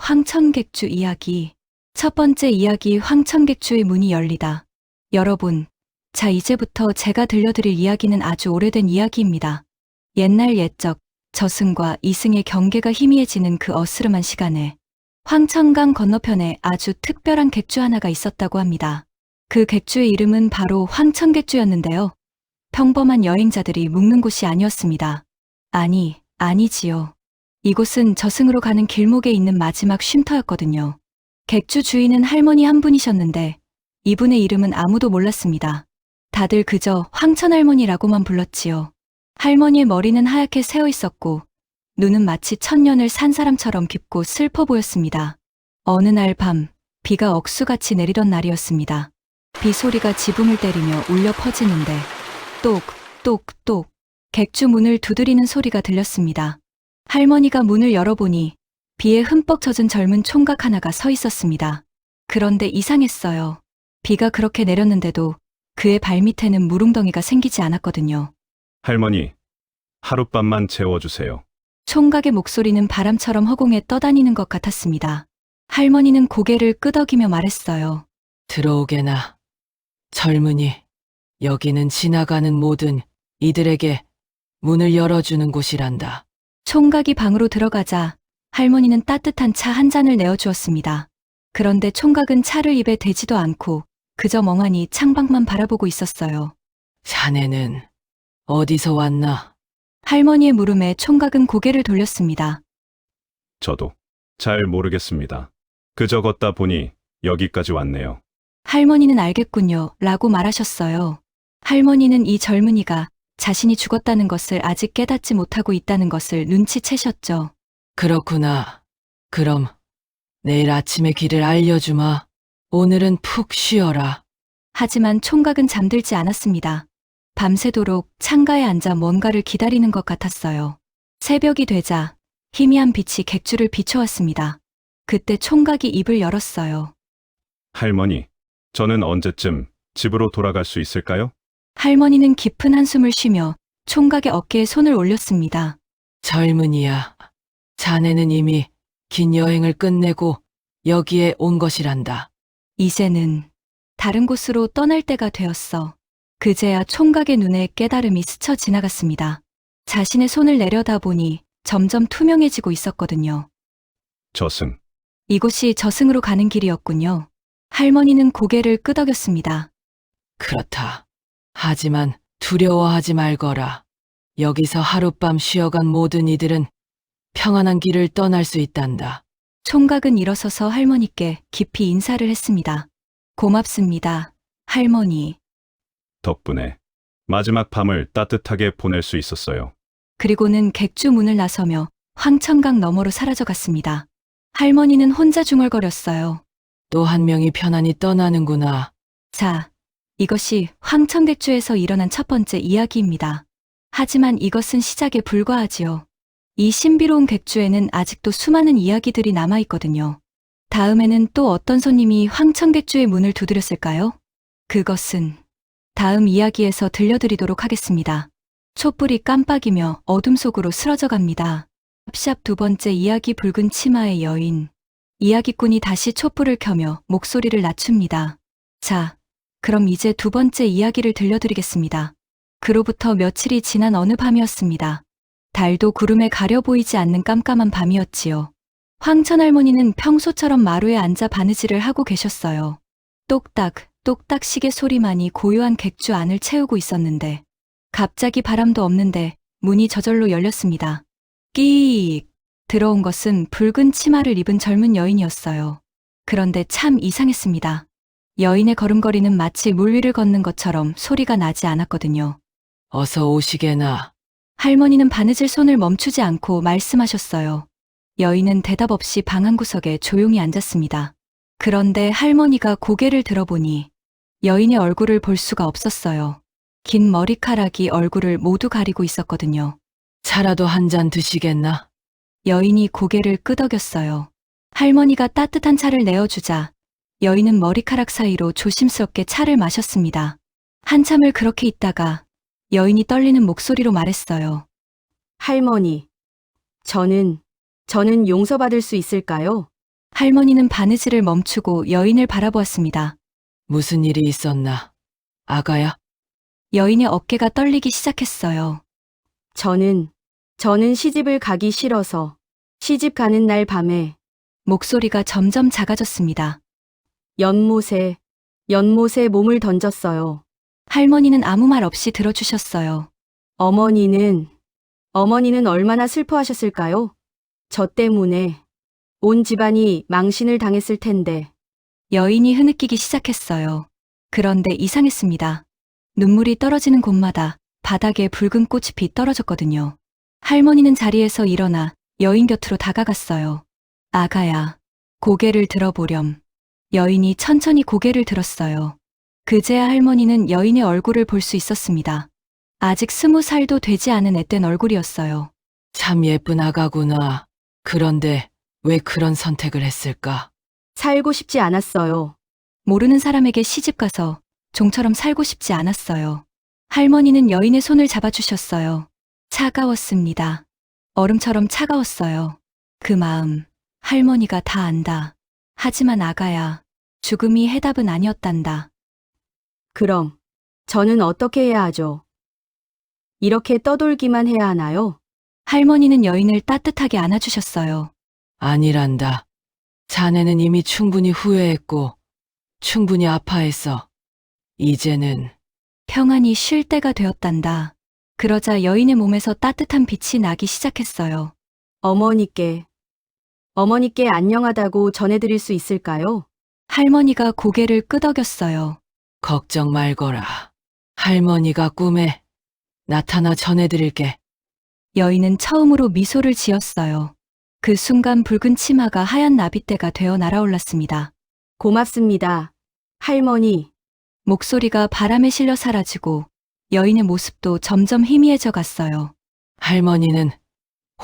황천객주 이야기. 첫 번째 이야기 황천객주의 문이 열리다. 여러분, 자 이제부터 제가 들려드릴 이야기는 아주 오래된 이야기입니다. 옛날 옛적 저승과 이승의 경계가 희미해지는 그 어스름한 시간에 황천강 건너편에 아주 특별한 객주 하나가 있었다고 합니다. 그 객주의 이름은 바로 황천객주였는데요. 평범한 여행자들이 묵는 곳이 아니었습니다. 아니지요. 이곳은 저승으로 가는 길목에 있는 마지막 쉼터였거든요. 객주 주인은 할머니 한 분이셨는데 이분의 이름은 아무도 몰랐습니다. 다들 그저 황천할머니라고만 불렀지요. 할머니의 머리는 하얗게 새어 있었고 눈은 마치 천년을 산 사람처럼 깊고 슬퍼 보였습니다. 어느 날 밤 비가 억수같이 내리던 날이었습니다. 비 소리가 지붕을 때리며 울려 퍼지는데 똑똑똑 객주 문을 두드리는 소리가 들렸습니다. 할머니가 문을 열어보니 비에 흠뻑 젖은 젊은 총각 하나가 서 있었습니다. 그런데 이상했어요. 비가 그렇게 내렸는데도 그의 발밑에는 물웅덩이가 생기지 않았거든요. 할머니, 하룻밤만 재워주세요. 총각의 목소리는 바람처럼 허공에 떠다니는 것 같았습니다. 할머니는 고개를 끄덕이며 말했어요. 들어오게나. 젊은이, 여기는 지나가는 모든 이들에게 문을 열어주는 곳이란다. 총각이 방으로 들어가자 할머니는 따뜻한 차 한 잔을 내어주었습니다. 그런데 총각은 차를 입에 대지도 않고 그저 멍하니 창밖만 바라보고 있었어요. 자네는 어디서 왔나? 할머니의 물음에 총각은 고개를 돌렸습니다. 저도 잘 모르겠습니다. 그저 걷다 보니 여기까지 왔네요. 할머니는 알겠군요 라고 말하셨어요. 할머니는 이 젊은이가 자신이 죽었다는 것을 아직 깨닫지 못하고 있다는 것을 눈치채셨죠. 그렇구나. 그럼 내일 아침에 길을 알려주마. 오늘은 푹 쉬어라. 하지만 총각은 잠들지 않았습니다. 밤새도록 창가에 앉아 뭔가를 기다리는 것 같았어요. 새벽이 되자 희미한 빛이 객주를 비춰왔습니다. 그때 총각이 입을 열었어요. 할머니, 저는 언제쯤 집으로 돌아갈 수 있을까요? 할머니는 깊은 한숨을 쉬며 총각의 어깨에 손을 올렸습니다. 젊은이야. 자네는 이미 긴 여행을 끝내고 여기에 온 것이란다. 이제는 다른 곳으로 떠날 때가 되었어. 그제야 총각의 눈에 깨달음이 스쳐 지나갔습니다. 자신의 손을 내려다보니 점점 투명해지고 있었거든요. 저승. 이곳이 저승으로 가는 길이었군요. 할머니는 고개를 끄덕였습니다. 그렇다. 하지만 두려워하지 말거라. 여기서 하룻밤 쉬어간 모든 이들은 평안한 길을 떠날 수 있단다. 총각은 일어서서 할머니께 깊이 인사를 했습니다. 고맙습니다, 할머니. 덕분에 마지막 밤을 따뜻하게 보낼 수 있었어요. 그리고는 객주 문을 나서며 황천강 너머로 사라져갔습니다. 할머니는 혼자 중얼거렸어요. 또 한 명이 편안히 떠나는구나. 자, 이것이 황천객주에서 일어난 첫 번째 이야기입니다. 하지만 이것은 시작에 불과하지요. 이 신비로운 객주에는 아직도 수많은 이야기들이 남아있거든요. 다음에는 또 어떤 손님이 황천객주의 문을 두드렸을까요? 그것은 다음 이야기에서 들려드리도록 하겠습니다. 촛불이 깜빡이며 어둠 속으로 쓰러져 갑니다. 샵 두 번째 이야기 붉은 치마의 여인. 이야기꾼이 다시 촛불을 켜며 목소리를 낮춥니다. 자, 그럼 이제 두 번째 이야기를 들려드리겠습니다. 그로부터 며칠이 지난 어느 밤이었습니다. 달도 구름에 가려 보이지 않는 깜깜한 밤이었지요. 황천할머니는 평소처럼 마루에 앉아 바느질을 하고 계셨어요. 똑딱, 똑딱 시계 소리만이 고요한 객주 안을 채우고 있었는데 갑자기 바람도 없는데 문이 저절로 열렸습니다. 끼익! 들어온 것은 붉은 치마를 입은 젊은 여인이었어요. 그런데 참 이상했습니다. 여인의 걸음걸이는 마치 물 위를 걷는 것처럼 소리가 나지 않았거든요. 어서 오시게나. 할머니는 바느질 손을 멈추지 않고 말씀하셨어요. 여인은 대답 없이 방 한구석에 조용히 앉았습니다. 그런데 할머니가 고개를 들어보니 여인의 얼굴을 볼 수가 없었어요. 긴 머리카락이 얼굴을 모두 가리고 있었거든요. 차라도 한 잔 드시겠나? 여인이 고개를 끄덕였어요. 할머니가 따뜻한 차를 내어주자 여인은 머리카락 사이로 조심스럽게 차를 마셨습니다. 한참을 그렇게 있다가 여인이 떨리는 목소리로 말했어요. 할머니, 저는 용서받을 수 있을까요? 할머니는 바느질을 멈추고 여인을 바라보았습니다. 무슨 일이 있었나? 아가야? 여인의 어깨가 떨리기 시작했어요. 저는 시집을 가기 싫어서 시집 가는 날 밤에 목소리가 점점 작아졌습니다. 연못에 몸을 던졌어요. 할머니는 아무 말 없이 들어주셨어요. 어머니는 얼마나 슬퍼하셨을까요? 저 때문에 온 집안이 망신을 당했을 텐데. 여인이 흐느끼기 시작했어요. 그런데 이상했습니다. 눈물이 떨어지는 곳마다 바닥에 붉은 꽃잎이 떨어졌거든요. 할머니는 자리에서 일어나 여인 곁으로 다가갔어요. 아가야, 고개를 들어보렴. 여인이 천천히 고개를 들었어요. 그제야 할머니는 여인의 얼굴을 볼 수 있었습니다. 아직 20살도 되지 않은 앳된 얼굴이었어요. 참 예쁜 아가구나. 그런데 왜 그런 선택을 했을까? 살고 싶지 않았어요. 모르는 사람에게 시집가서 종처럼 살고 싶지 않았어요. 할머니는 여인의 손을 잡아주셨어요. 차가웠습니다. 얼음처럼 차가웠어요. 그 마음, 할머니가 다 안다. 하지만 아가야, 죽음이 해답은 아니었단다. 그럼 저는 어떻게 해야 하죠? 이렇게 떠돌기만 해야 하나요? 할머니는 여인을 따뜻하게 안아주셨어요. 아니란다. 자네는 이미 충분히 후회했고, 충분히 아파했어. 이제는 평안히 쉴 때가 되었단다. 그러자 여인의 몸에서 따뜻한 빛이 나기 시작했어요. 어머니께 안녕하다고 전해드릴 수 있을까요? 할머니가 고개를 끄덕였어요. 걱정 말거라. 할머니가 꿈에 나타나 전해드릴게. 여인은 처음으로 미소를 지었어요. 그 순간 붉은 치마가 하얀 나비떼가 되어 날아올랐습니다. 고맙습니다. 할머니, 목소리가 바람에 실려 사라지고 여인의 모습도 점점 희미해져 갔어요. 할머니는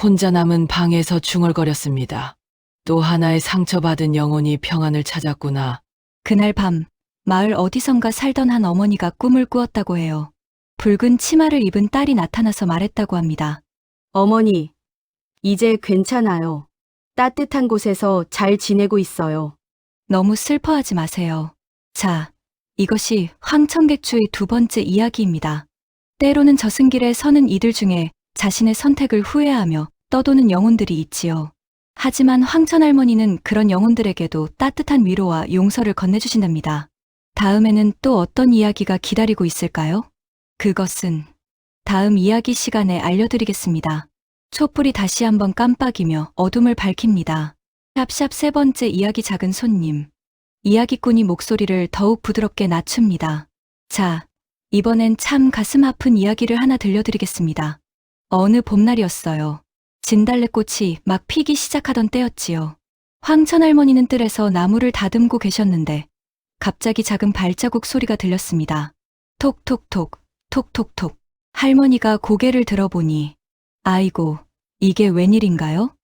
혼자 남은 방에서 중얼거렸습니다. 또 하나의 상처받은 영혼이 평안을 찾았구나. 그날 밤 마을 어디선가 살던 한 어머니가 꿈을 꾸었다고 해요. 붉은 치마를 입은 딸이 나타나서 말했다고 합니다. 어머니, 이제 괜찮아요. 따뜻한 곳에서 잘 지내고 있어요. 너무 슬퍼하지 마세요. 자, 이것이 황천객주의 두 번째 이야기입니다. 때로는 저승길에 서는 이들 중에 자신의 선택을 후회하며 떠도는 영혼들이 있지요. 하지만 황천할머니는 그런 영혼들에게도 따뜻한 위로와 용서를 건네주신답니다. 다음에는 또 어떤 이야기가 기다리고 있을까요? 그것은 다음 이야기 시간에 알려드리겠습니다. 촛불이 다시 한번 깜빡이며 어둠을 밝힙니다. 샵샵 세 번째 이야기 작은 손님. 이야기꾼이 목소리를 더욱 부드럽게 낮춥니다. 자, 이번엔 참 가슴 아픈 이야기를 하나 들려드리겠습니다. 어느 봄날이었어요. 진달래꽃이 막 피기 시작하던 때였지요. 황천할머니는 뜰에서 나무를 다듬고 계셨는데 갑자기 작은 발자국 소리가 들렸습니다. 톡톡톡, 톡톡톡. 할머니가 고개를 들어보니 아이고, 이게 웬일인가요?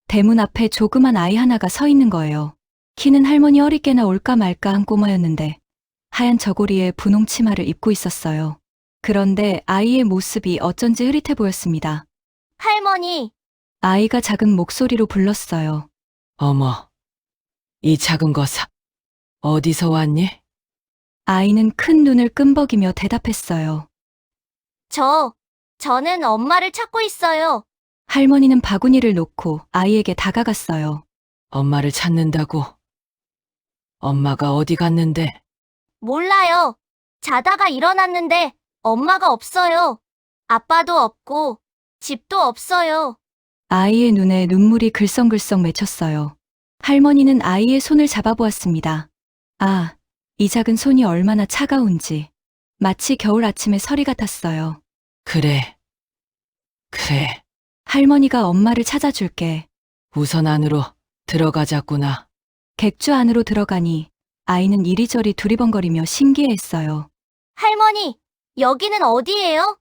대문 앞에 조그만 아이 하나가 서 있는 거예요. 키는 할머니 어리게나 올까 말까 한 꼬마였는데 하얀 저고리에 분홍 치마를 입고 있었어요. 그런데 아이의 모습이 어쩐지 흐릿해 보였습니다. 할머니, 아이가 작은 목소리로 불렀어요. 어머, 이 작은 거사, 어디서 왔니? 아이는 큰 눈을 끔벅이며 대답했어요. 저는 엄마를 찾고 있어요. 할머니는 바구니를 놓고 아이에게 다가갔어요. 엄마를 찾는다고? 엄마가 어디 갔는데? 몰라요. 자다가 일어났는데 엄마가 없어요. 아빠도 없고 집도 없어요. 아이의 눈에 눈물이 글썽글썽 맺혔어요. 할머니는 아이의 손을 잡아보았습니다. 아, 이 작은 손이 얼마나 차가운지. 마치 겨울 아침의 서리 같았어요. 그래. 할머니가 엄마를 찾아줄게. 우선 안으로 들어가자꾸나. 객주 안으로 들어가니 아이는 이리저리 두리번거리며 신기해했어요. 할머니, 여기는 어디예요?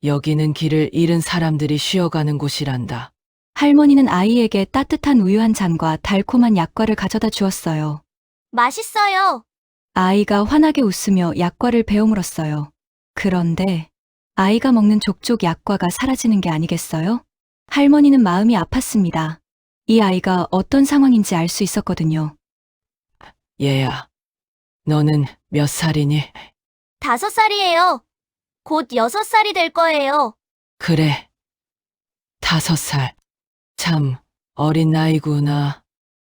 여기는 길을 잃은 사람들이 쉬어가는 곳이란다. 할머니는 아이에게 따뜻한 우유 한 잔과 달콤한 약과를 가져다 주었어요. 맛있어요. 아이가 환하게 웃으며 약과를 베어 물었어요. 그런데 아이가 먹는 족족 약과가 사라지는 게 아니겠어요? 할머니는 마음이 아팠습니다. 이 아이가 어떤 상황인지 알 수 있었거든요. 얘야, 너는 몇 살이니? 5살이에요. 곧 6살이 될 거예요. 그래, 5살. 참 어린 나이구나.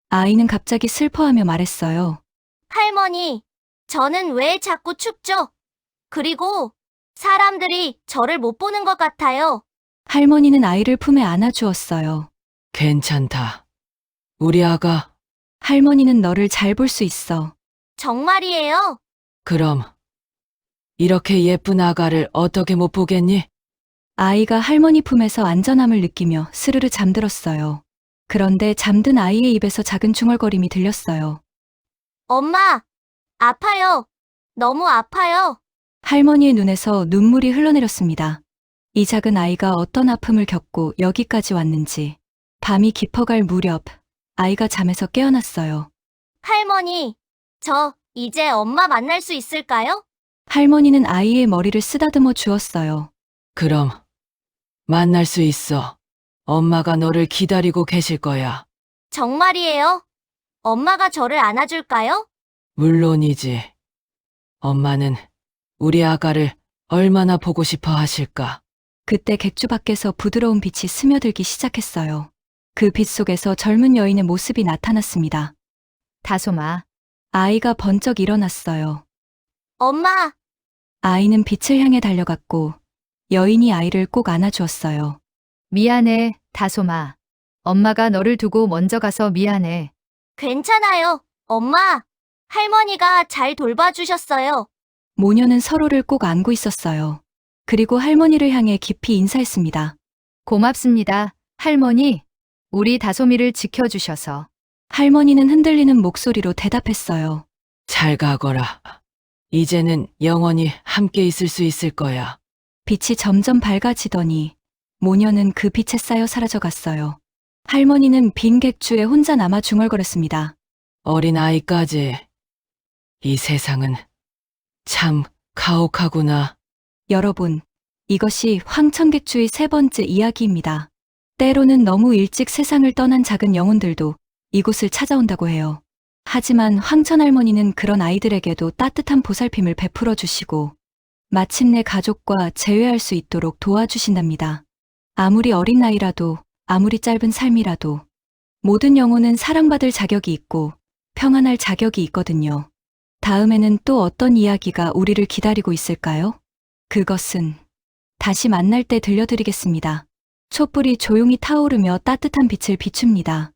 아이는 갑자기 슬퍼하며 말했어요. 할머니, 저는 왜 자꾸 춥죠? 그리고 사람들이 저를 못 보는 것 같아요. 할머니는 아이를 품에 안아주었어요. 괜찮다. 우리 아가, 할머니는 너를 잘 볼 수 있어. 정말이에요? 그럼 이렇게 예쁜 아가를 어떻게 못 보겠니? 아이가 할머니 품에서 안전함을 느끼며 스르르 잠들었어요. 그런데 잠든 아이의 입에서 작은 중얼거림이 들렸어요. 엄마, 아파요. 너무 아파요. 할머니의 눈에서 눈물이 흘러내렸습니다. 이 작은 아이가 어떤 아픔을 겪고 여기까지 왔는지. 밤이 깊어갈 무렵 아이가 잠에서 깨어났어요. 할머니, 저 이제 엄마 만날 수 있을까요? 할머니는 아이의 머리를 쓰다듬어 주었어요. 그럼 만날 수 있어. 엄마가 너를 기다리고 계실 거야. 정말이에요? 엄마가 저를 안아줄까요? 물론이지. 엄마는 우리 아가를 얼마나 보고 싶어 하실까? 그때 객주 밖에서 부드러운 빛이 스며들기 시작했어요. 그 빛 속에서 젊은 여인의 모습이 나타났습니다. 다솜아, 아이가 번쩍 일어났어요. 엄마, 아이는 빛을 향해 달려갔고 여인이 아이를 꼭 안아주었어요. 미안해, 다솜아. 엄마가 너를 두고 먼저 가서 미안해. 괜찮아요. 엄마, 할머니가 잘 돌봐주셨어요. 모녀는 서로를 꼭 안고 있었어요. 그리고 할머니를 향해 깊이 인사했습니다. 고맙습니다, 할머니. 우리 다솜이를 지켜주셔서. 할머니는 흔들리는 목소리로 대답했어요. 잘 가거라. 이제는 영원히 함께 있을 수 있을 거야. 빛이 점점 밝아지더니 모녀는 그 빛에 쌓여 사라져갔어요. 할머니는 빈 객주에 혼자 남아 중얼거렸습니다. 어린 아이까지. 이 세상은 참 가혹하구나. 여러분, 이것이 황천객주의 3번째 이야기입니다. 때로는 너무 일찍 세상을 떠난 작은 영혼들도 이곳을 찾아온다고 해요. 하지만 황천할머니는 그런 아이들에게도 따뜻한 보살핌을 베풀어 주시고 마침내 가족과 재회할 수 있도록 도와주신답니다. 아무리 어린 나이라도, 아무리 짧은 삶이라도 모든 영혼은 사랑받을 자격이 있고 평안할 자격이 있거든요. 다음에는 또 어떤 이야기가 우리를 기다리고 있을까요? 그것은 다시 만날 때 들려드리겠습니다. 촛불이 조용히 타오르며 따뜻한 빛을 비춥니다.